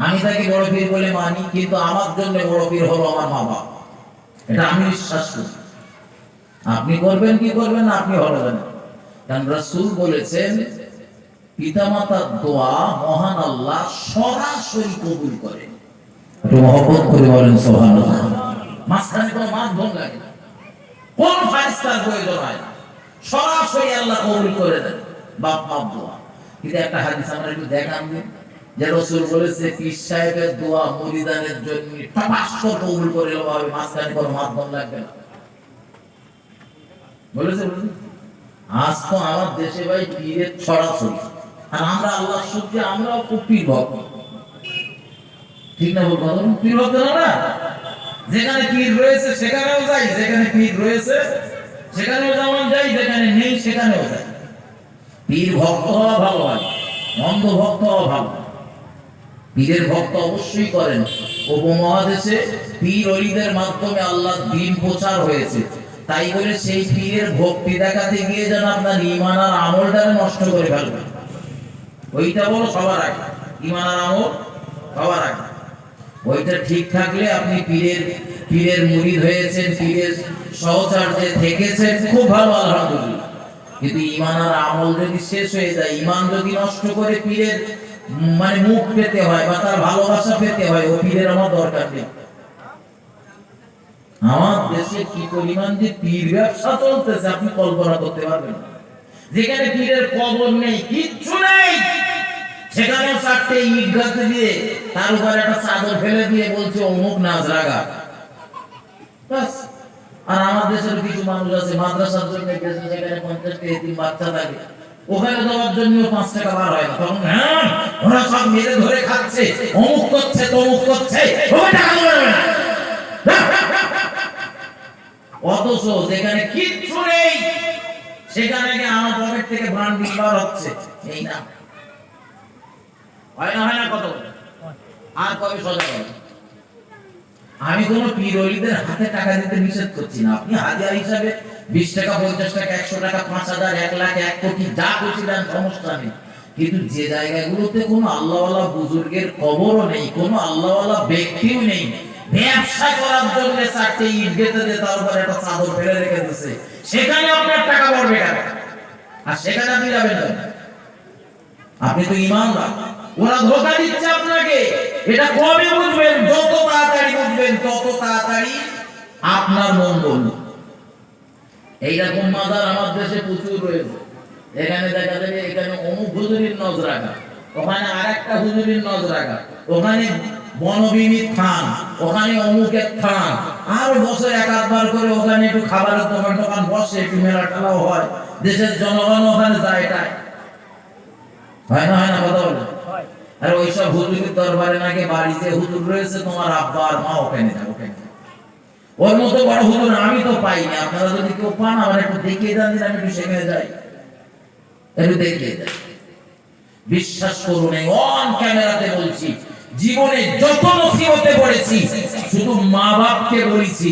আমি তাকে বড় পীর বলে মানি, কিন্তু আমার জন্য বড় পীর হলো আমার মা বাবা। এটা আমি বিশ্বাস করি। আপনি করবেন কি করবেন না আপনি হবেন, কারণ রাসূল বলেছেন পিতামাতার দোয়া মহান আল্লাহ সরাসরি কবুল করেন। একটু মহব্বত করে বলেন সুবহানাল্লাহ। মাঝখানে কোনো মাধ্যম লাগে না, কোন ফারিস্তার প্রয়োজন হয় না, সরাসরি আল্লাহ কবুল করে দেন বাপ মার দোয়া। কিন্তু একটা হাদিস আমরা একটু দেখান দিন, যে রাসূল বলেছে পীর সাহেবের দোয়া মুরিদানের জন্য টপাস করে কবুল করে হবে, মাঝখানে কোনো মাধ্যম লাগবে না। বলেছে আজ তো আমার দেশে ভাই পীরের ছড়াছড়ি, আর আমরা আল্লাহ শুকরিয়া আমরাও খুব পীর ভক্ত, ঠিক না বলবো? পীর ভক্ত না, যেখানে পীর রয়েছে সেখানেও যাই, যেখানে পীর রয়েছে সেখানেও যেমন যাই, যেখানে নেই সেখানেও যাই। পীর ভক্ত হওয়া ভালো হয়, অন্ধ ভক্ত হওয়া ভালো। পীরের ভক্ত অবশ্যই করেন। উপমহাদেশে পীর ওলিদের মাধ্যমে আল্লাহ দ্বীন প্রচার হয়েছে, তাই বলে সেই পীরের ভক্তি দেখাতে গিয়ে যেন আপনার ঈমান আর আমলটা নষ্ট করে ফেলবেন, ওইটা বলো সবার আগে। ঈমান আর আমল সবার আগে, ওইটা ঠিক থাকলে আপনি পীরের মুরিদ হয়েছেন, পীরের সহচর্যে থেকেছেন, খুব ভালো, আলহামদুলিল্লাহ। কিন্তু ঈমান আর আমল যদি শেষ হয়ে যায়, ঈমান যদি নষ্ট করে পীরের মানে মুখ পেতে হয় বা তার ভালোবাসা পেতে হয়, ও পীরের আমার দরকার নেই। আমার দেশে কি পরিমাণ যে পীর ব্যবসা চলতেছে আপনি কল্পনা করতে পারবেন না। যেখানে পীরের কবর নেই, কিচ্ছু নেই, সেখানে চারটে ইট গাঁথতে দিয়ে তার উপর একটা চাদর ফেলে দিয়ে বলছে অমুক নাজ রাগা। আর আমার দেশের কিছু মানুষ আছে মাদ্রাসার জন্য গেছে, সেখানে 50টা এতিম বাচ্চা থাকে, ওখানে দেওয়ার জন্য 5 টাকা বার হয় না, তখন হ্যাঁ ওরা সব মেরে ধরে খাচ্ছে, অমুক করছে তমুক করছে, ওই টাকা দেবে না। অথচ যেখানে কিচ্ছু নেই সেখানে আমার পকেট থেকে ব্রান্ড বার হচ্ছে, এই না হয় না কত আর কবে সজাগ হবে। আমি কোন পীর ওলিদের হাতে টাকা দিতে নিষেধ করছি না, আপনি হাজিরা হিসাবে 20 টাকা 50 টাকা 100 টাকা 5000 1 লাখ 1 কোটি যা খুশি দেন, সমস্যা নেই। কিন্তু যে জায়গাগুলোতে কোনো আল্লাহওয়ালা বুজুর্গের কবরও নেই, কোনো আল্লাহওয়ালা ব্যক্তিও নেই, ব্যবসা করার জন্য চারটে ইট গেঁথে দিয়ে তার উপর একটা চাদর ফেলে রেখে দিয়েছে, সেখানে আপনার টাকা পড়বে কেন? আর সেখানে আপনি যাবেন না, আপনি তো ঈমানদার। ওরা ধোঁকা দিচ্ছে আপনাকে, এটা কবে বুঝবেন? যত তাড়াতাড়ি বুঝবেন তত তাড়াতাড়ি আপনার মঙ্গল। এইরকম মাজার আমার দেশে প্রচুর রয়েছে, এখানে দেখা যাবে এখানে অমুক হুজুরির নজ রাখা, ওখানে আরেকটা হুজুরির নজ রাখা, ওখানে বনবিবির থান, ওখানে অমুকের থান, আর বছরে এক আধবার করে ওখানে একটু খাবারের দোকান বসে, একটু মেলা টেলাও হয়, দেশের জনগণ ওখানে যায়, এটাই হয় না কথা বলে। আর ওইসব হুজুরের দরবারে নাকি বাড়িতে হুজুর রয়েছে, তোমার আব্বা আর মা ওখানে যাও, ওখানে ওর মতো বড় হুজুর আমি তো পাইনি। আপনারা যদি কেউ পান আমার একটু দেখিয়ে দেন, আমি একটু সেখানে যাই, একটু দেখিয়ে দেন। বিশ্বাস করুন, এই অন ক্যামেরাতে বলছি, জীবনে যত মুসিবতে পড়েছি শুধু মা বাপকে বলেছি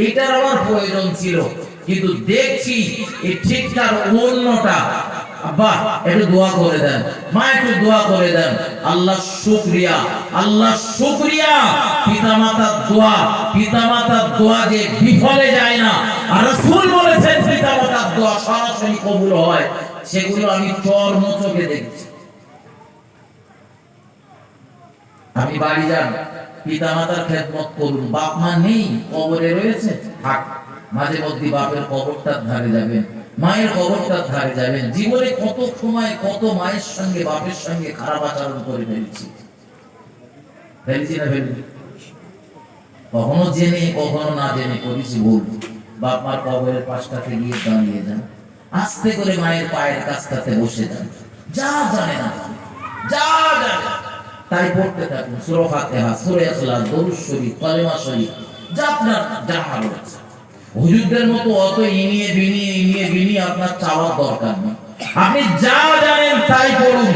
এটার আমার প্রয়োজন ছিল, কিন্তু দেখছি এই ঠিকঠাক অন্যটা। আব্বা একটু দোয়া করে দেন, মা একটু দোয়া করে দেন। আল্লাহ শুকরিয়া, আল্লাহ শুকরিয়া। পিতামাতার দোয়া যে বিফলে যায় না, আর রাসূল বলেছেন পিতামাতার দোয়া সরাসরি কবুল হয়, সেগুলো আমি চোখে দেখছি। আপনি বাড়ি যান, পিতামাতার খেদমত করুন, বাপ মা নেই কবরে রয়েছে, থাক, মাঝে মধ্যে বাপের কবরটার ধারে যাবেন, মায়ের কবরটার ধারে যাবেন। জীবনে কত সময় কত মায়ের সঙ্গে বাপের সঙ্গে খারাপ আচরণ করে ফেলছি না ফেলি, কখনো জেনে কখনো না জেনে করেছি ভুল। বাপ মার কবরের পাশটাতে গিয়ে দাঁড়িয়ে যান, আস্তে করে মায়ের পায়ের কাছটাতে বসে যান, যা জানে না যা জানে তাই পড়তে থাকুন, সূরা ফাতিহা, সূরা ইখলাস, দরুদ শরীফ, কালেমা শরীফ, যা আপনার জানা রয়েছে। হুজুরদের মতো অত ইনিয়ে বিনিয়ে আপনার চাওয়ার দরকার নেই, আপনি যা জানেন তাই পড়ুন।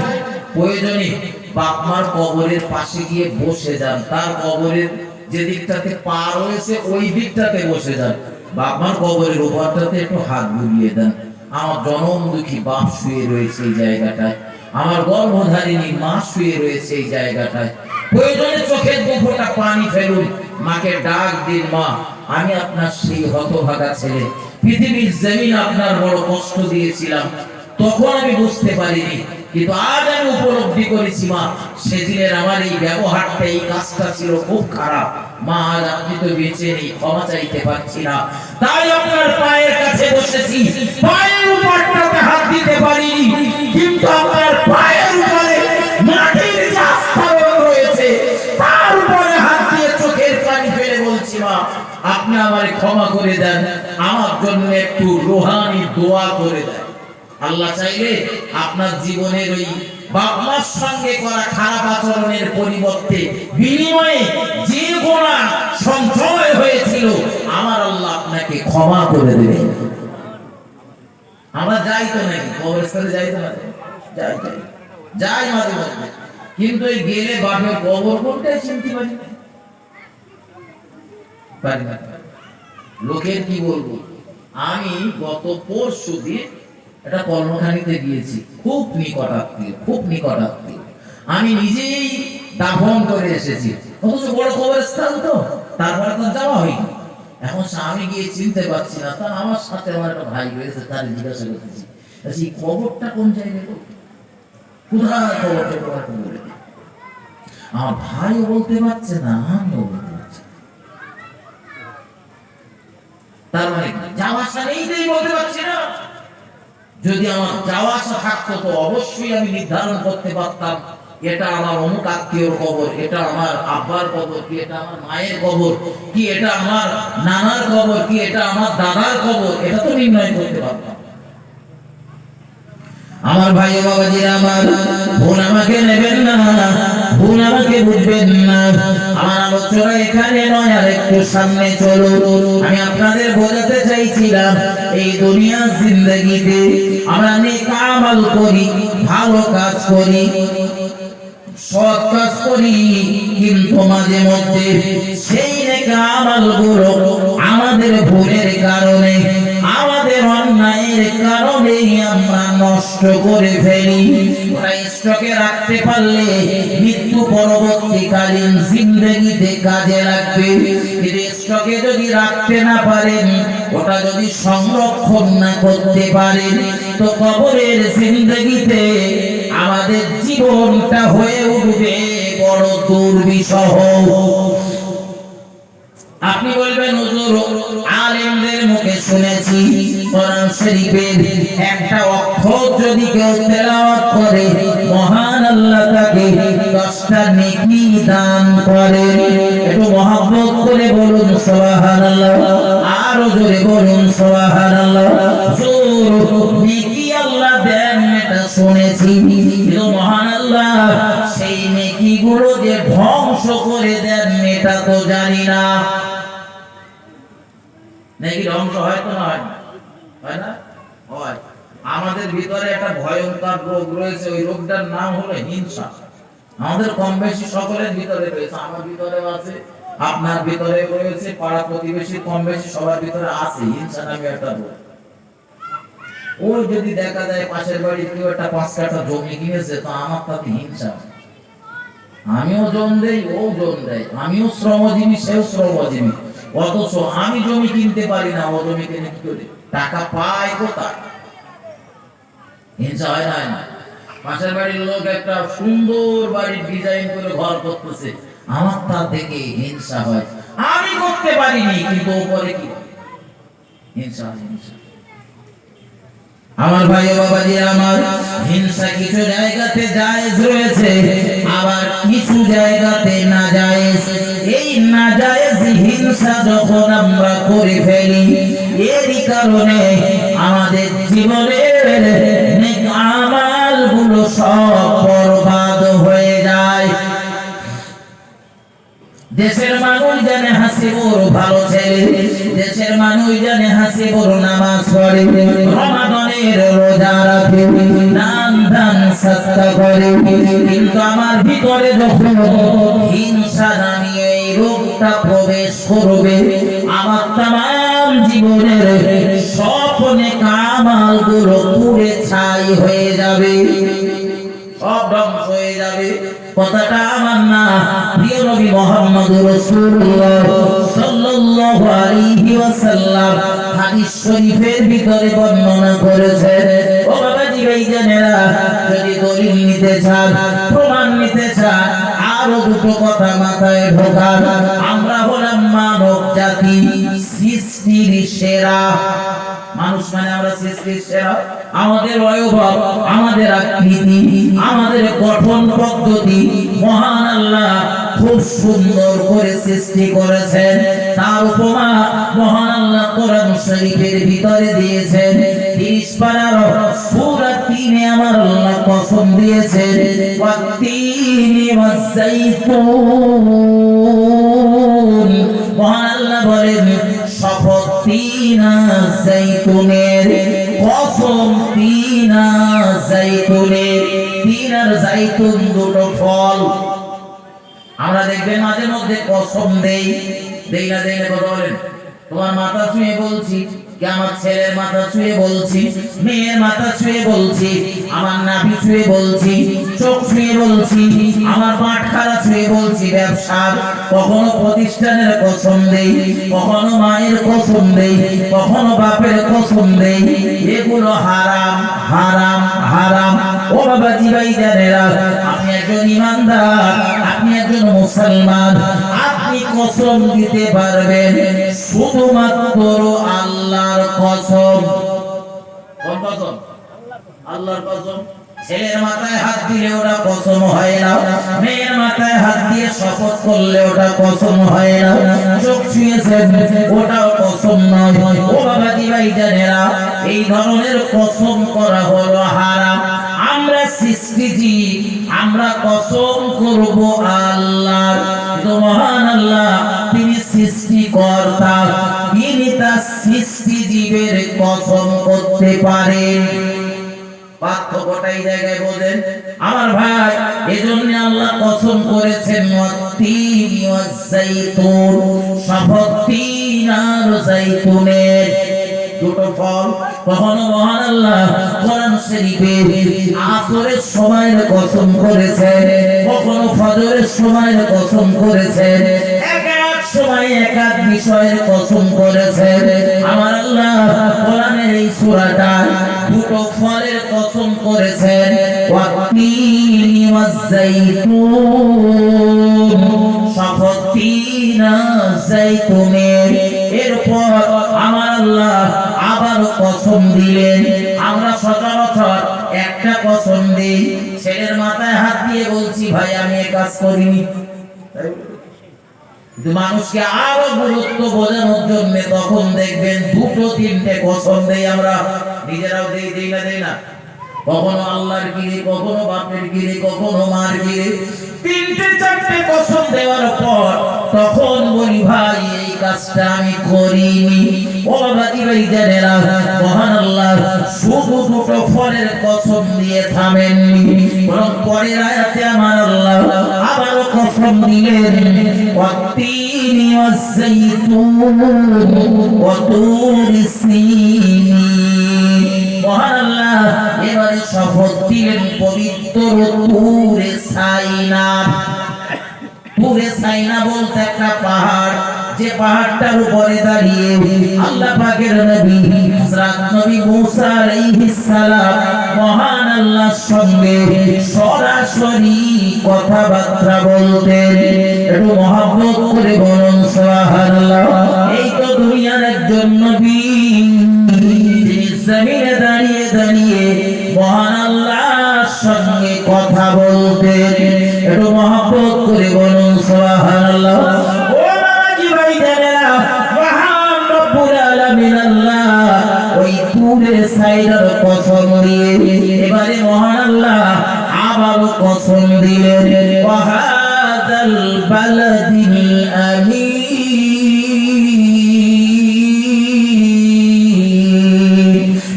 প্রয়োজনে বাপ মার কবরের পাশে গিয়ে বসে যান, তার কবরের যে দিকটাতে পা রয়েছে ওই দিকটাতে বসে যান, বাপ মার কবরের উপরটাতে একটু হাত বুলিয়ে দেন। আমার জনম দুঃখী বাপ শুয়ে রয়েছে এই জায়গাটায়, আমার গর্ভধারিণী মা শুয়ে রয়েছে এই জায়গাটায়, প্রয়োজনে চোখের দু ফোঁটা পানি ফেলুন, মাকে ডাক দিন, মা আমি আপনার সেই হতভাগা ছেলে, পৃথিবীর জমিন আপনার বড় কষ্ট দিয়েছিলাম, তখন আমি বুঝতে পারিনি, কিন্তু আজ আমি উপলব্ধি করেছি মা সেদিনের আমার এই ব্যবহারটা, এই কাজটা ছিল খুব খারাপ। মা আজ আপনি তো বেঁচে নেই, ক্ষমা চাইতে পারছি না, তাই আপনার পায়ের কাছে বসেছি। পায়ের উপরটাতে হাত দিতে পারিনি, কিন্তু আপনার পায়ের উপরে মাটির যে আস্তরণ রয়েছে তার উপরে হাত দিয়ে চোখের পানি ফেলে বলছি, মা আপনি আমারে ক্ষমা করে দেন, আমার জন্য একটু রুহানি দোয়া করে দেন। আল্লাহ চাইলে আপনার জীবনের ওই বাপ মার সঙ্গে করা খারাপ আচরণের পরিবর্তে বিনিময়ে যে গুনাহ সঞ্চয় হয়েছিল আমার আল্লাহ আপনাকে ক্ষমা করে দেবেন। আমরা যাই তো নাকি কবরস্থানে, যাই তো না, যাই মাঝে মাঝে, কিন্তু এই গেলে বাপের কবর কোনটাই চিনতে পারি না। লোকের কি বলবো, আমি গত পরশু দিন একটা কর্মখানিতে গিয়েছি, খুব নিকটাত্মীয়, আমি নিজেই দাফন করে এসেছি, অথচ বড় কবরস্থান তো, তারপরে তো যাওয়া হয়নি। এখন আমি গিয়ে চিনতে পারছি না, তা আমার সাথে আমার একটা ভাই রয়েছে, তার জিজ্ঞাসা করতেছি এই কবরটা কোন জায়গায়, কোথায় কবরটা, আমার ভাইও বলতে পারছে না, আমিও বলতে পারছি না। তার মানে যাওয়া আসা নেই, বলতে পারছি না। যদি আমার যাওয়া আসা থাকতো তো অবশ্যই আমি নির্ধারণ করতে পারতাম এটা আমার অমুক আত্মীয়র কবর, এটা আমার আব্বার কবর, কি এটা আমার মায়ের কবর, কি এটা আমার নানার কবর, কি এটা আমার দাদার কবর, এটা তো নির্ণয় করতে পারতাম। আমার ভাই ও বাবাজিরা আমার, ভুল আমাকে নেবেন না, ভুল আমাকে বুঝবেন না। আমার আলোচনা এখানে নয়, আর একটু সামনে চলো। আমি আপনাদের বোঝাতে চাইছিলাম এই দুনিয়ার জিন্দেগিতে আমরা নেক আমল করি, ভালো কাজ করি, সৎ কাজ করি, কিন্তু মাঝে মধ্যে সেই নেক আমলগুলো আমাদের ভুলের কারণে, আমাদের অন্যায়ের কারণে আমরা নষ্ট করে ফেলি। ওটা স্টকে রাখতে পারলে মৃত্যু পরবর্তীকালীন জিন্দেগিতে কাজে লাগবে, কিন্তু স্টকে যদি রাখতে না পারেন, ওটা যদি সংরক্ষণ না করতে পারেন, তো কবরের জিন্দেগিতে আমাদের জীবনটা হয়ে উঠবে বড় দুর্বিষহ। আপনি বলবেন হুজুর আলেমদের মুখে শুনেছি কোরআন শরীফের একটা অক্ষর যদি কেউ তেলাওয়াত করে মহান আল্লাহ তাকে 10টা নেকি দান করেন। একটু মহব্বত করে বলুন সুবহানাল্লাহ, আরো জোরে বলুন সুবহানাল্লাহ। হুজুর নেকি আল্লাহ দেন এটা শুনেছি, কিন্তু মহান আল্লাহ সেই নেকিগুলো যে ধ্বংস করে দেন এটা তো জানি না। নাকি ধ্বংস হয় তো, হয় না? হয়। আমাদের ভিতরে একটা ভয়ঙ্কর রোগ রয়েছে, ওই রোগটার নাম হলো হিংসা। আমাদের কম বেশি সকলের ভিতরে রয়েছে, আমার ভিতরেও আছে, আপনার ভিতরে রয়েছে, পাড়া প্রতিবেশী কম বেশি সবার ভিতরে আছে হিংসা নামে একটা রোগ। ওই যদি দেখা যায় পাশের বাড়ি কেউ একটা 5 কাঠা জমি কিনেছে, তো আমার তাতে হিংসা, আমিও জন দেই, ও জন দেয়, আমিও শ্রমজীবী, সেও শ্রমজীবী, অথচ আমি জমি কিনতে পারি না, ও জমি কিনে কি করে টাকা পায় কোথায়? হিংসা হয় না? পাশের বাড়ির লোক একটা সুন্দর বাড়ির ডিজাইন করে ঘর করতেছে, আমার তা দেখে হিংসা হয়, আমি করতে পারিনি, কিন্তু উপরে কি হিংসা। আমার ভাই ও বাবাজি আমার, হিংসা কিছু জায়গাতে জায়েজ রয়েছে, আবার কিছু জায়গাতে না জায়েজ। এই না জায়েজ হিংসা যখন আমরা করে ফেলি, এরই কারণে আমাদের জীবনের নেক আমলগুলো সব বরবাদ হয়ে যায়। দেশের মানুষ জানে হাসিবুর ভালো ছেলে, দেশের মানুষ জানে হাসিবুর নামাজ পড়ে, রমাদানের রোজা রাখে, দান দান সাদকা করে, কিন্তু আমার ভিতরে যখন হিংসা নামে এই রোগটা প্রবেশ করবে, আমার তাম জীবনের স্বপ্নে কামালগুলো পুড়ে ছাই হয়ে যাবে, সব ধ্বংস হয়ে যাবে। কথাটা আমার না, নবী মুহাম্মদুর রাসূলুল্লাহ সাল্লাল্লাহু আলাইহি ওয়াসাল্লাম হাদিস শরীফের ভিতরে বর্ণনা করেছেন। ও বাবাজি ভাইজানেরা, যদি দলিল নিতে চান, প্রমাণ নিতে চান, আরো দুটো কথা মাথায় ঢোকান। আমরা হলাম মানব জাতি, সৃষ্টির সেরা মানুষ, মানে আমরা সৃষ্টির সেরা। আমাদের বয়বব, আমাদের আকৃতি, আমাদের গঠন পদ্ধতি মহান আল্লাহ খুব সুন্দর করে সৃষ্টি করেছেন। তার উপমা মহান আল্লাহ কোরআন শরীফের ভিতরে দিয়েছেন। 30 পারার সূরা 3 এ আমার আল্লাহ কসম দিয়েছেন, ওয়াত-তিনি ওয়াজ-যাইতুন। মহান আল্লাহ বলেন, শপথ তিন আর যাইতুনের কসম, তিন আর যাইতুনের। তিন আর যাইতুন দুটো ফল। আমরা দেখবেন মাঝে মধ্যে কসম দেই না, কথা বলেন। তোমার মাথা ছুঁয়ে বলছি, কি আমার ছেলের মাথা ছুঁয়ে বলছি, মেয়ের মাথা ছুঁয়ে বলছি, আমার নাভি ছুঁয়ে বলছি, চোখ ছুঁয়ে বলছি, আমার পাটখারা ছুঁয়ে বলছি। ব্যবসা কখনো প্রতিষ্ঠানের কসম দেই, কখনো মায়ের কসম দেই, কখনো বাপের কসম দেই। এগুলো হারাম, হারাম, হারাম। ও বাবাজি ভাইজানেরা, আপনি একজন ইমানদার, আপনি একজন মুসলমান, আপনি কসম দিতে পারবেন শুধুমাত্র আল্লাহর কসম। কোন কসম? আল্লাহর কসম। ছেলের মাথায় হাত দিলে ওটা কসম হয় না, মেয়ের মাথায় হাত দিয়ে শপথ করলে ওটা কসম হয় না, চোখ ছুঁয়েছেন ওটাও কসম নয়। ও বাবাজি ভাইজানেরা, এই ধরনের কসম করা হলো হারাম। আমরা সৃষ্টিজীব, আমরা কসম করব আল্লাহ। তো মহান আল্লাহ তিনি সৃষ্টিকর্তা, তিনি তার সৃষ্টিজীবের কসম করতে পারেন। পার্থক্যটাই জায়গায় বোঝেন আমার ভাই। এজন্য আল্লাহ কসম করেছেন, ওয়াত-তিনি ওয়াজ-যাইতুন, শপথ তিন আর যাইতুনের, দুটো ফল। কখনো মহান আল্লাহ কোরআন শরীফে আসরের সময়ের কসম করেছেন, কখনো ফজরের সময়ের কসম করেছেন, এক এক সময় এক এক বিষয়ের কসম করেছেন। আমার আল্লাহ কোরআনের এই সূরাটা দুটো ফলের কসম করেছেন, ওয়াত-তিনি ওয়াজ-যাইতুন, শপথ তিন আর যাইতুনের। এরপর আমার আল্লাহ আবার কসম দিলেন। আমরা সচরাচর একটা কসম দিই, ছেলের মাথায় হাত দিয়ে বলছি, ভাই আমি এই কাজ করিনি। কিন্তু মানুষকে আরো গুরুত্ব বোঝানোর জন্য তখন দেখবেন দুটো তিনটে কসম দেই আমরা, নিজেরাও দেই না। কখনো আল্লাহর গিরি, কখনো বাপের গিরি, কখনো মার গিরি। তিনটে চারটে কসম দেওয়ার পর তখন বলি, ভাই এই কাজটা আমি করিনি। ও বাবাজি ভাইজানেরা, মহান আল্লাহ শুধু দুটো ফলের কসম দিয়ে থামেননি, বরং পরের আয়াতে আমার আল্লাহ আবারও কসম দিলেন, ওয়াত-তিনি ওয়াজ-যাইতুন ওয়া তুরি সিনিন। মহান আল্লাহ এবারে শপথ দিলেন পবিত্র তুরে সাইনা। তুরে সাইনা বলতে একটা পাহাড়, যে পাহাড়টার উপরে দাঁড়িয়ে আল্লাহ পাকের নবী হযরত নবী মুসা আলাইহিস সালাম মহান আল্লাহর সঙ্গে সরাসরি কথাবার্তা বলতেন। একটু মহব্বত করে বলুন সুবহানাল্লাহ। এই তো দুনিয়ার একজন নবী, যিনি জমিনে দাঁড়িয়ে দাঁড়িয়ে মহান আল্লাহর সঙ্গে কথা বলতেন। একটু মহব্বত করে বলুন সুবহানাল্লাহ। ওই তুরে সাইনার কসম দিয়ে এবারে মহান আল্লাহ আবারও কসম দিলেন, ওয়াহাদাল বালাদিল আমিন।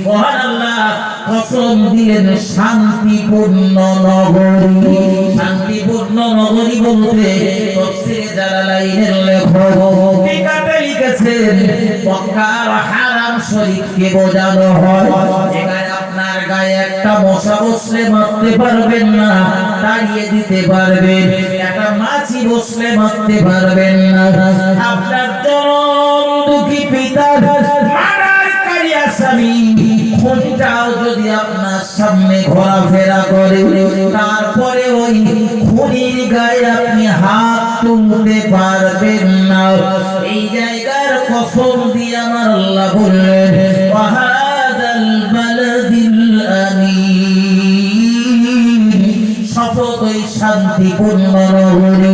মহান আল্লাহ কসম দিলেন শান্তিপূর্ণ নগরী। শান্তিপূর্ণ নগরী বলতে তাফসীরে জালালাইনের লেখক লিখেছেন, মক্কার হারাম শরীফকে বোঝানো হয়। যেখানে আপনার গায়ে একটা মশা বসলে মারতে পারবেন না, তাড়িয়ে দিতে পারবেন। একটা মাছি বসলে মারতে পারবেন না। আপনার চরম দুঃখী পিতার মারার কারী আসামি খুনিটাও যদি আপনার সামনে ঘোরাফেরা করে, তারপরে ওই খুনির গায়ে আপনি হাত তুলতে পারবেন না। এই জায়গার কসম দিয়ে আমার আল্লাহ বললেন, ওয়াহাদাল বালাদিল আমিন, শপথ ওই শান্তিপূর্ণ নগরী।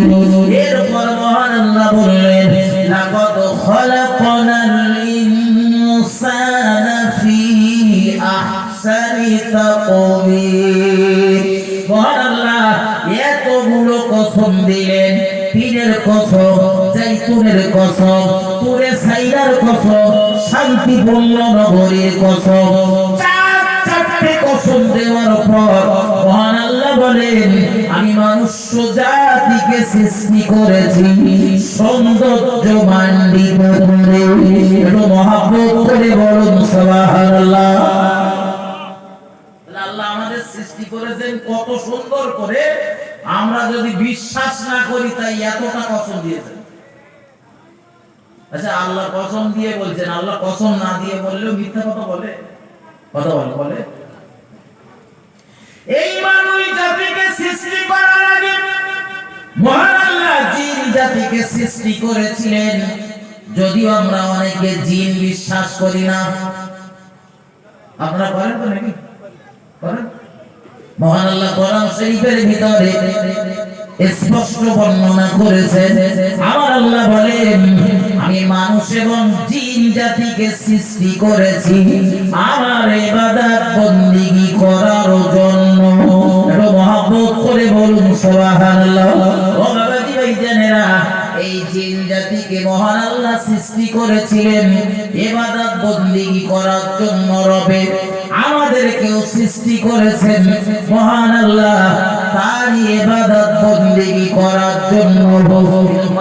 এরপর মহান আল্লাহ বললেন, লাকাদ খালাকনাল ইনসানা ফি আহসানি তাকওয়িম। মহান আল্লাহ এতগুলো কসম দিলেন, পীরের কসম, জাইতুনের কসম, তুরে সাইরার কসম, শান্তিপূর্ণ নগরীর কসম, চারটে কসম দেওয়ার পর মহান আল্লাহ বলেন, আমি মনুষ্য জাতিকে সৃষ্টি করেছি সৌন্দর্য মণ্ডিত করে। একটু মহব্বত করে বলুন সুবহানাল্লাহ। আল্লাহ আমাদের সৃষ্টি করেছেন কত সুন্দর করে, আমরা যদি বিশ্বাস না করি তাই এতটা কসম দিয়েছেন। আচ্ছা, আল্লাহ কসম দিয়ে বলছেন, আল্লাহ কসম না দিয়ে বললেও মিথ্যা কথা বলে, কথা বলে। এই মানব জাতিকে সৃষ্টি করার আগে মহান আল্লাহ জিন জাতিকে সৃষ্টি করেছিলেন। যদিও আমরা অনেকে জিন বিশ্বাস করি না, আপনারা করেন তো নাকি? করেন? মহান আল্লাহ কোরআন শরীফের ভিতরে স্পষ্ট বর্ণনা করেছেন। আমার আল্লাহ বলেন, আমি মানুষ এবং জিন জাতিকে সৃষ্টি করেছি আমার ইবাদত বندگی করার জন্য। একটু মহব্বত করে বলুন সুবহানাল্লাহ। ও বাবাজি ভাইজানেরা, এই জিন জাতিকে মহান আল্লাহ সৃষ্টি করেছিলেন ইবাদত বندگی করার জন্য। রবে আমাদেরকেও সৃষ্টি করেছেন মহান আল্লাহ তার ইবাদত বندگی করার জন্য।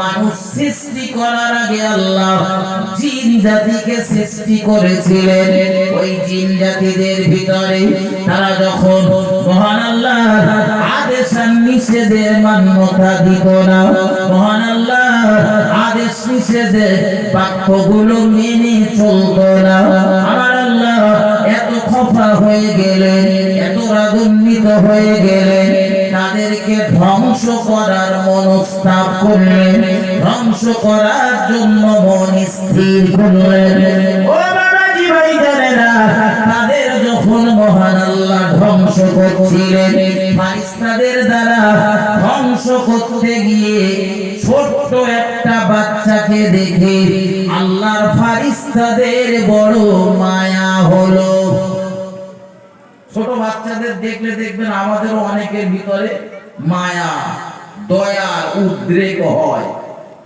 মানুষ সৃষ্টি করার আগে আল্লাহ জিন জাতিকে সৃষ্টি করেছিলেন। ওই জিন জাতিদের ভিতরে তারা যখন মহান আল্লাহ আদেশ নিষেধের মান্যতা দিত না, মহান আল্লাহ আদেশ নিষেধের বাক্যগুলো মেনে চলত না, আমার আল্লাহ এত খফা হয়ে গেলেন, এত রাগান্বিত হয়ে গেলেন, তাদেরকে ধ্বংস করার মনস্তাব করলেন, ধ্বংস করার জন্য মন স্থির করলেন। ও বাবাজি ভাইজানেরা, তাদের যখন মহান আল্লাহ ধ্বংস করছিলেন, ফারিস্তাদের দ্বারা ধ্বংস করতে গিয়ে ছোট্ট একটা বাচ্চাকে দেখে আল্লাহর ফারিস্তাদের বড় মায়া হলো। ছোট বাচ্চাদের দেখলে দেখবেন আমাদেরও অনেকের ভিতরে মায়া, দয়া, উদ্রেক হয়,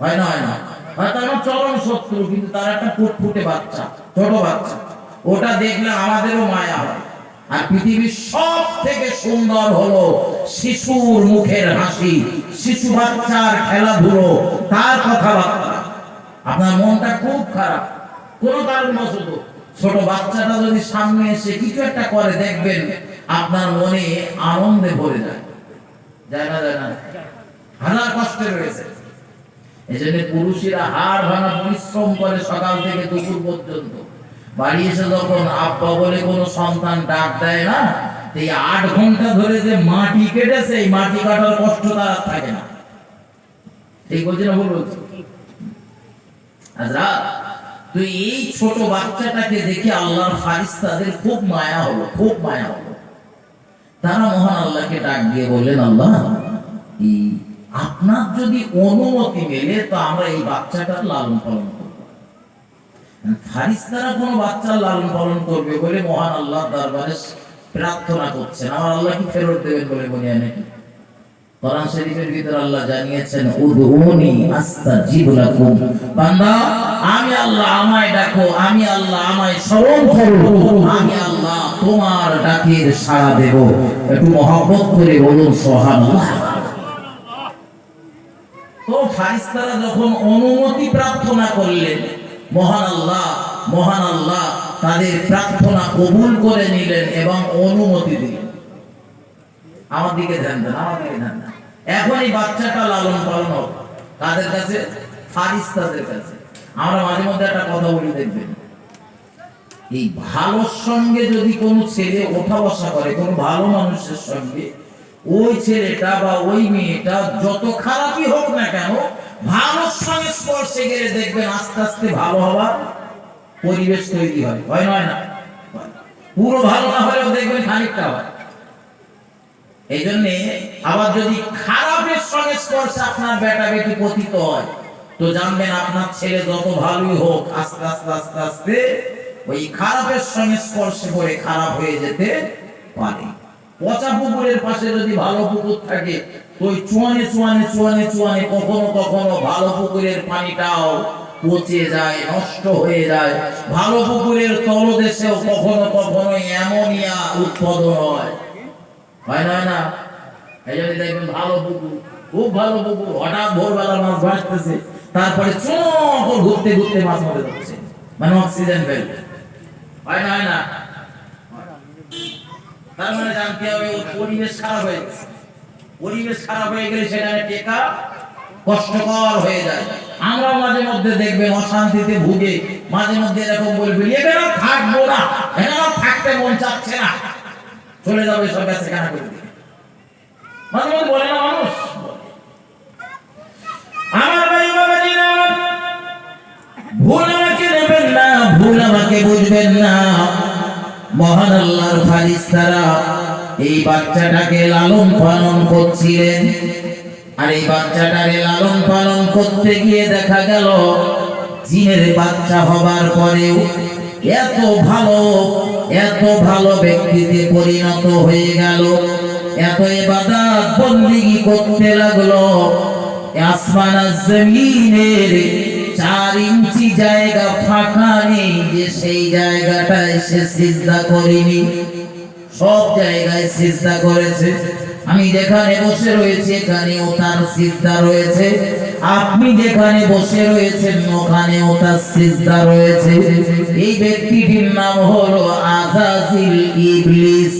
হয় না? হয় না? হয়তো আমার চরম শত্রু, কিন্তু তার একটা ফুটফুটে বাচ্চা, ছোট বাচ্চা, ওটা দেখলে আমাদেরও মায়া হয়। আর পৃথিবীর সব থেকে সুন্দর হলো শিশুর মুখের হাসি, শিশু বাচ্চার খেলাধুলো, তার কথাবার্তা। আপনার মনটা খুব খারাপ কোন কারণবশত, ছোট বাচ্চাটা যদি সামনে এসে কিছু একটা করে, দেখবেন আপনার মনে আনন্দে ভরে যায়। যায় না? যায় না? হাজার কষ্টে রয়েছে। এই জন্য পুরুষেরা হাড় ভাঙা পরিশ্রম করে সকাল থেকে দুপুর পর্যন্ত। বাড়ি এসে যখন আব্বা বলে কোনো সন্তান ডাক দেয় না, এই 8 ঘন্টা ধরে যে মাটি কেটেছে, এই মাটি কাটার কষ্ট তার থাকে না। ঠিক বলছি না? ভুল বলছি? আচ্ছা, তো এই ছোট বাচ্চাটাকে দেখে আল্লাহর ফারিস্তাদের খুব মায়া হলো, খুব মায়া হলো। তারা মহান আল্লাহকে ডাক দিয়ে বললেন, আল্লাহ, আপনার যদি অনুমতি মেলে তো আমরা এই বাচ্চাটার লালন পালন করব। ফারিস্তারা কোন বাচ্চার লালন পালন করবে বলে মহান আল্লাহর দরবারে প্রার্থনা করছেন। আমার আল্লাহ কি ফেরত দেবেন বলে মনে হয় নাকি? কোরআন শরীফের ভিতরে আল্লাহ জানিয়েছেন, উদউনি আস্তাজিব লাকুম। বান্দা, আমি আল্লাহ, আমায় ডাকো, আমি আল্লাহ, আমায় স্মরণ করো, আমি আল্লাহ তোমার ডাকের সাড়া দেব। একটু মহব্বত করে বলুন সুবহানাল্লাহ। তো ফারিস্তারা যখন অনুমতি প্রার্থনা করলেন, মহান আল্লাহ তাদের প্রার্থনা কবুল করে নিলেন এবং অনুমতি দিলেন। আমার দিকে ধ্যান দেন, আমার দিকে ধ্যান দেন। এখন এই বাচ্চাটা লালন পালন হবে কাদের কাছে? ফারিস্তাদের কাছে। আমরা মাঝে মধ্যে একটা কথা বলি, দেখবেন এই ভালোর সঙ্গে যদি কোনো ছেলে ওঠা বসা করে, কোনো ভালো মানুষের সঙ্গে, ওই ছেলেটা বা ওই মেয়েটা যত খারাপই হোক না কেন, ভালোর সঙ্গে স্পর্শে গেলে দেখবেন আস্তে আস্তে ভালো হওয়ার পরিবেশ তৈরি হয়। হয় নয় না? পুরো ভালো না হলেও দেখবেন খানিকটা হয়। এই জন্য আবার যদি খারাপের সঙ্গে স্পর্শে আপনার বেটা বেটি পতিত হয়, তো জানবেন আপনার ছেলে যত ভালোই হোক, আস্তে আস্তে আস্তে আস্তে ওই খারাপের সঙ্গে স্পর্শে করে খারাপ হয়ে যেতে পারে। পচা পুকুরের পাশে যদি ভালো পুকুর থাকে, তো ওই চুয়ানে চুয়ানে চুয়ানে চুয়ানে কখনো কখনো ভালো পুকুরের পানিটাও পচে যায়, নষ্ট হয়ে যায়। ভালো পুকুরের তলদেশেও কখনো কখনো অ্যামোনিয়া উৎপাদন হয়। হয় নয় না? এই জন্য দেখবেন ভালো পুকুর, খুব ভালো পুকুর, হঠাৎ ভোরবেলা মাছ ভাসতেছে, তারপরে চোখ ঘুরতে ঘুরতে মাছ মরে যাচ্ছে, মানে অক্সিজেন ফেল। হয় না? হয় না? তার মানে জানতে হবে ওর পরিবেশ খারাপ হয়ে গেছে। পরিবেশ খারাপ হয়ে গেলে সেখানে টেকা কষ্টকর হয়ে যায়। আমরা মাঝে মধ্যে দেখবেন অশান্তিতে ভুগে মাঝে মধ্যে এরকম বলবেন, এখানে থাকবো না, এখানে থাকতে মন চাচ্ছে না, চলে যাবে সব কাছে কেনা করে দিয়ে। মাঝে মধ্যে বলে না মানুষ? আমার ভাই বাবাজিরা, ভুল আমাকে নেবেন না, ভুল আমাকে বুঝবেন না। মহান আল্লাহর ফারিস্তারা এই বাচ্চাটাকে লালন পালন করছিলেন। আর এই বাচ্চাটাকে লালন পালন করতে গিয়ে দেখা গেল জিনের বাচ্চা হবার পরেও এত ভালো ব্যক্তিতে পরিণত হয়ে গেল, এত ইবাদত বন্দেগী করতে লাগলো, আসমান আর জমিনের 4 ইঞ্চি জায়গা ফাঁকা নেই যে সেই জায়গাটায় সে সিজদা করেনি। সব জায়গায় সিজদা করেছে। আমি যেখানে বসে রয়েছি এখানেও তার সিজদা রয়েছে, আপনি যেখানে বসে রয়েছেন ওখানেও তার সিজদা রয়েছে। এই ব্যক্তিটির নাম হলো আযাজিল ইবলিস।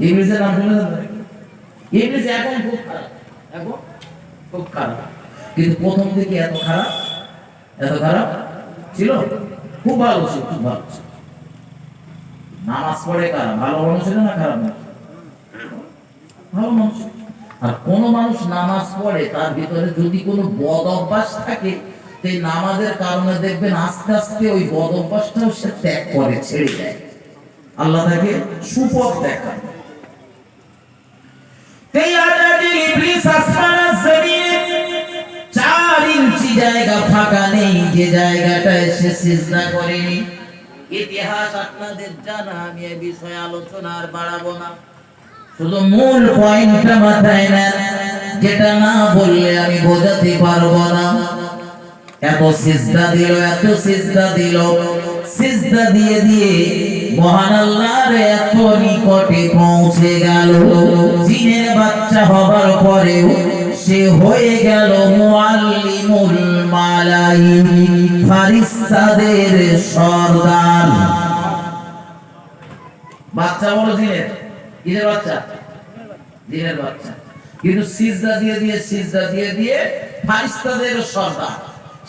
ইবলিসের নাম শুনেছেন? ইবলিস এখন খুব খারাপ, এখন খুব খারাপ, কিন্তু প্রথম থেকে এত খারাপ ছিল? খুব ভালো ছিল, খুব ভালো ছিল। নামাজ পড়ে কারা? ভালো মানুষ ছিল না খারাপ মানুষ? ভালো মানুষ। আর কোন মানুষ নামাজ পড়ে তার ভিতরে যদি কোনো বদ অভ্যাস থাকে, সেই নামাজের কারণে দেখবেন আস্তে আস্তে ওই বদ অভ্যাসটাও সে ত্যাগ করে, ছেড়ে দেয়। আল্লাহ তাকে সুপথ দেখায়। এই আযাজিল ইবলিস আসমান জমিনে 4 ইঞ্চি জায়গা ফাঁকা নেই যে জায়গাটায় সে সিজদা করেনি। ইতিহাস আপনাদের জানা, আমি এই বিষয়ে আলোচনা আর বাড়াবো না, শুধু মূল পয়েন্টটা মাথায় নেন, যেটা না বললে আমি বোঝাতে পারবো না। এত সিজদা দিল, এত সিজদা দিল, সিজদা দিয়ে দিয়ে মহান আল্লাহর এত নিকটে পৌঁছে গেল, জিনের বাচ্চা হবার পরেও সে হয়ে গেল মুআল্লিমুল মালাইক, ফারিস্তাদের সরদার। বাচ্চা বলো জিনের, কিসের বাচ্চা? জিনের বাচ্চা, কিন্তু সিজদা দিয়ে দিয়ে ফারিস্তাদের সরদার।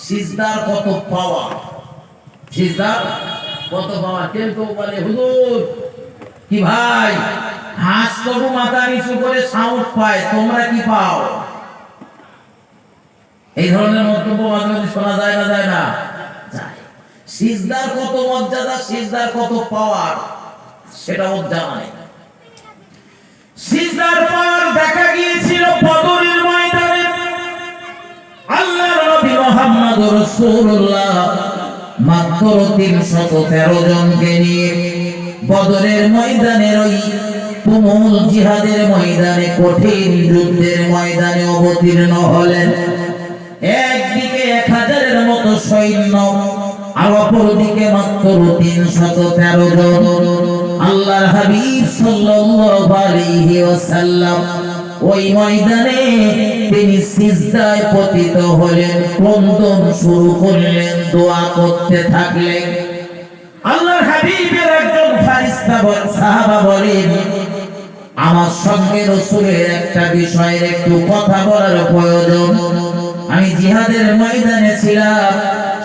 সিজদার কত পাওয়ার, সিজদার কত পাওয়ার। কেউ কেউ বলে, হুজুর কি ভাই, হাঁস তবু মাথা নিচু করে সাউন্ড পায়, তোমরা কি পাও? এই ধরনের মন্তব্য মাঝে মাঝে শোনা যায় না? যায় না? যায়। সিজদার কত মর্যাদা, সিজদার কত পাওয়ার, সেটা ওর জানা নেই। সিজদার পর দেখা গিয়েছিল বদরের ময়দানে আল্লাহর নবী মুহাম্মদ রাসূলুল্লাহ মাত্র 313 জনকে নিয়ে বদরের ময়দানের ওই তুমুল জিহাদের ময়দানে, কঠিন যুদ্ধের ময়দানে অবতীর্ণ হলেন। একদিকে 1000-এর মতো সৈন্য, আর অপরদিকে মাত্র 313 জন। আল্লাহর হাবিব সাল্লাল্লাহু আলাইহি ওয়াসাল্লাম ওই ময়দানে তিনি সিজদায় পতিত হলেন, ক্রন্দন শুরু করলেন, দোয়া করতে থাকলেন। আল্লাহর হাবিবের একজন ফেরেশতা সাহাবা বলেন, আমার সঙ্গে রাসূলের একটা বিষয়ের একটু কথা বলার প্রয়োজন। আমি জিহাদের ময়দানে ছিলাম,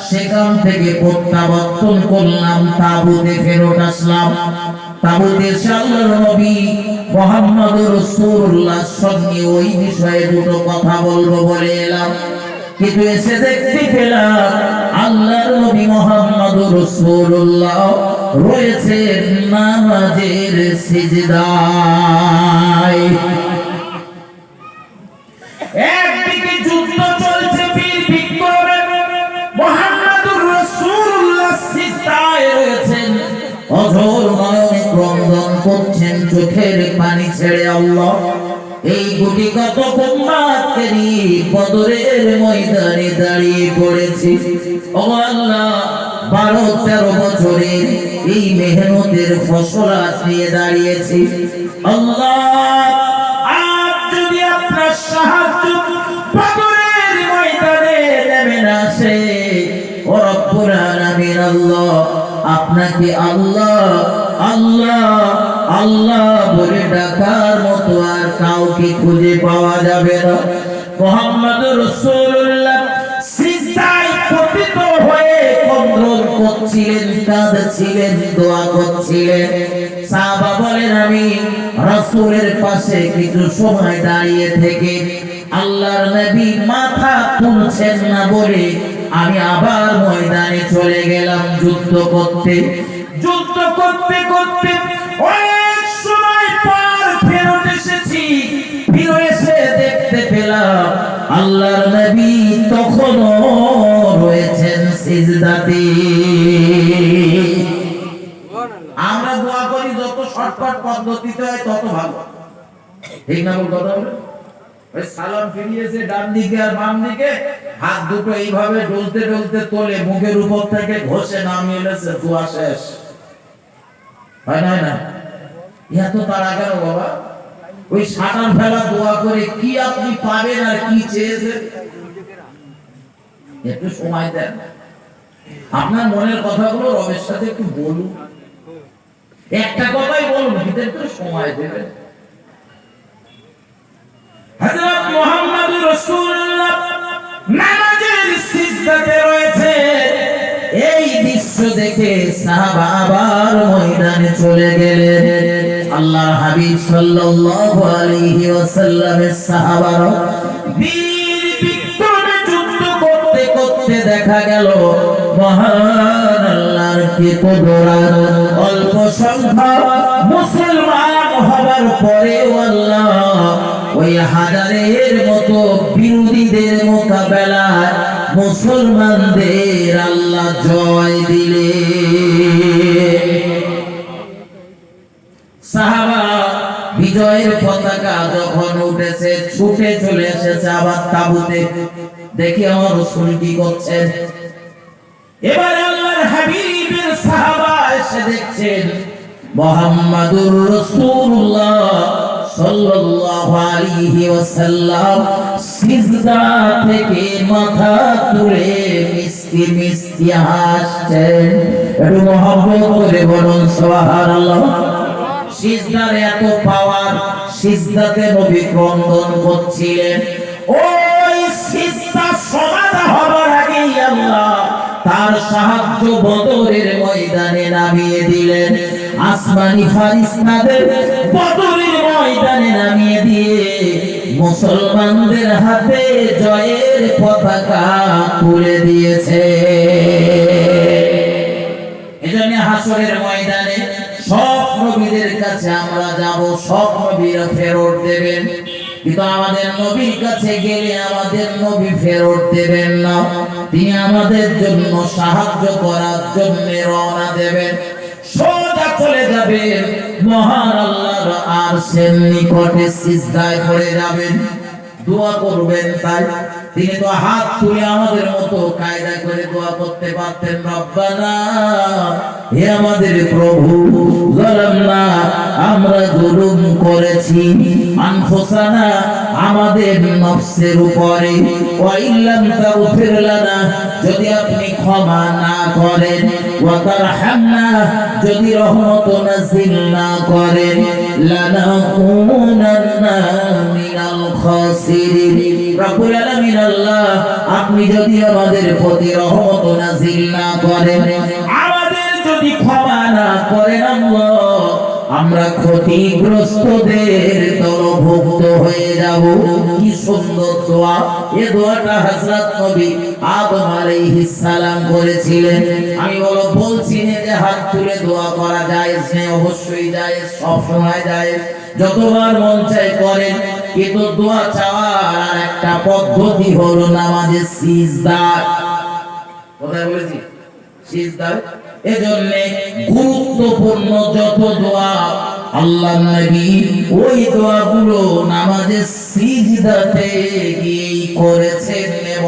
সেখান থেকে প্রত্যাবর্তন করলাম, তাবুতে ফেরত আসলাম। তাবুতে আল্লাহর নবী মুহাম্মদুর রাসূলুল্লাহর সঙ্গে ওই বিষয়ে দুটো কথা বলবো বলে এলাম, কিন্তু এসে দেখতে পেলাম আল্লাহর নবী মুহাম্মদুর রাসূলুল্লাহ রয়েছেন নামাজের সিজদায়। একদিকে যুদ্ধ চলছে, বীর বিক্রমে মুহাম্মদুর রাসূলুল্লাহ সিজদায় রয়েছেন, অঝোর নয়নে ক্রন্দন করছেন, চোখের পানি ছেড়ে আল্লাহ এই গুটি কত উম্মতকে নিয়ে বদরের ময়দানে দাঁড়িয়ে পড়েছি। ও আল্লাহ, 12-13 বছরের এই মেহনতের ফসল আজ নিয়ে দাঁড়িয়েছি। আল্লাহ, আজ যদি আপনার সাহায্য বদরের ময়দানে নেমে না আসে, ও রব্বুল আলামিন আল্লাহ, আপনাকে আল্লাহ আল্লাহ আল্লাহ বলে ডাকার মতো আর কাউকে খুঁজে পাওয়া যাবে না। মুহাম্মদুর রাসূলুল্লাহ সিজদায় পতিত হয়ে ক্রন্দন করছিলেন, কাঁদছিলেন, দোয়া করছিলেন। সাহাবা বলেন, আমি রাসূলের পাশে কিছু সময় দাঁড়িয়ে থেকে আল্লাহর নবী মাথা তুলছেন না বলে আমি আবার ময়দানে চলে গেলাম যুদ্ধ করতে। যুদ্ধ করতে করতে অনেক সময় পর ফেরত এসেছি, ফিরে এসে দেখতে পেলাম আল্লাহর নবী তখনও রয়েছেন সিজদাতে। আমরা দোয়া করি যত শর্টকাট পদ্ধতিতে হয় তত ভালো, ঠিক না? বল কথা বলে ওই সালাম ফিরিয়েছে ডান দিকে আর বাম দিকে, হাত দুটো এইভাবে ডলতে ডলতে তোলে, মুখের উপর থেকে ঘষে নামিয়ে এলেছে, দোয়া শেষ। হয় না? ইহা তো তারা কেন বাবা? ওই সাটান ফেলা দোয়া করে কি আপনি পাবেন আর কি চেয়েছেন? একটু সময় দেন, আপনার মনের কথাগুলো রবের সাথে একটু বলুন, একটা কথাই বলুন, কিন্তু একটু সময় দেবেন। হযরত মুহাম্মদুর রাসূলুল্লাহ নামাজের সিজদাতে রয়েছে। এই দৃশ্য দেখে সাহাবা আবার ময়দানে চলে গেলেন। আল্লাহর হাবিব সাল্লাল্লাহু আলাইহি ওয়াসাল্লামের সাহাবারা বীর বিক্রমে যুদ্ধ করতে করতে দেখা গেল মহান আল্লাহর কি কুদরত, অল্প সংখ্যক মুসলমান হবার পরেও আল্লাহ ওই হাজারের মতো বিরোধীদের মোকাবেলায় মুসলমানদের আল্লাহ জয় দিলে। সাহাবা বিজয়ের পতাকা যখন উঠেছে ছুটে চলে এসেছে আবার তাবুতে, দেখি আমার রাসূল কি করছেন। এবার আল্লাহর হাবিবের সাহাবা এসে দেখছেন মুহাম্মাদুর রাসূলুল্লাহ সাল্লাল্লাহু আলাইহি ওয়াসাল্লাম সিজদা থেকে মাথা তুলে মিষ্টি মিষ্টি হাসছেন। একটু মহব্বত করে বলুন সুবহানাল্লাহ। সিজদার এত পাওয়ার, সিজদাতে নবী ক্রন্দন করছিলেন। ওই সিজদা সমাধা হবার আগেই আল্লাহ তার সাহায্য বদরের ময়দানে নামিয়ে দিলেন। আসমানি ফেরেশতাদের বদরের ময়দানে নামিয়ে দিয়ে মুসলমানদের হাতে জয়ের পতাকা তুলে দিয়েছে। এজন্য হাসরের ময়দানে সব নবীদের কাছে আমরা যাব, সব নবীরা ফেরত দেবেন, কিন্তু আমাদের নবীর কাছে গেলে আমাদের নবী ফেরত দেবেন না। তিনি আমাদের জন্য সাহায্য করার জন্য রওনা দেবেন, সোজা চলে যাবেন মহান আল্লাহর আরশের নিকটে সিজদায় পড়ে যাবেন, দোয়া করবেন। তাই তিনি তো হাত তুলে আমাদের মতো কায়দা করে দোয়া করতে পারতেন, রব্বানা, হে আমাদের প্রভু, যালামনা, আমরা জুলুম করেছি, আনফুসানা, আমাদের নফসের উপরে, ওয়া ইল্লাম তাগফির লানা, যদি আপনি ক্ষমা না করেন, ওয়া তারহামনা, যদি রহমত নাযিল না করেন, লানাকুনান্না মিনাল খাসিরিন। রব্বুল আলামিন আল্লাহ, আপনি যদি আমাদের প্রতি রহমত নাযিল না করেন, আমাদের যদি ক্ষমা না করেন আল্লাহ, আমরা ক্ষতিগ্রস্তদের দলভুক্ত হয়ে যাব। কি সুন্দর দোয়া! এই দোয়াটা হযরত নবী আদম আলাইহিস সালাম করেছিলেন। আমি বলছি না যে হাত তুলে দোয়া করা জায়েজ নেই, অবশ্যই জায়েজ, সব সময় জায়েজ, যতবার মন চায় করেন, কিন্তু দোয়া চাওয়ার আর একটা পদ্ধতি হলো নামাজে সিজদা। কোথায় বলেছি? সিজদা। এজন্য গুরুত্বপূর্ণ যত দোয়া আল্লাহর নবী ওই দোয়াগুলো নামাজে সিজদাতে গিয়ে করেছেন।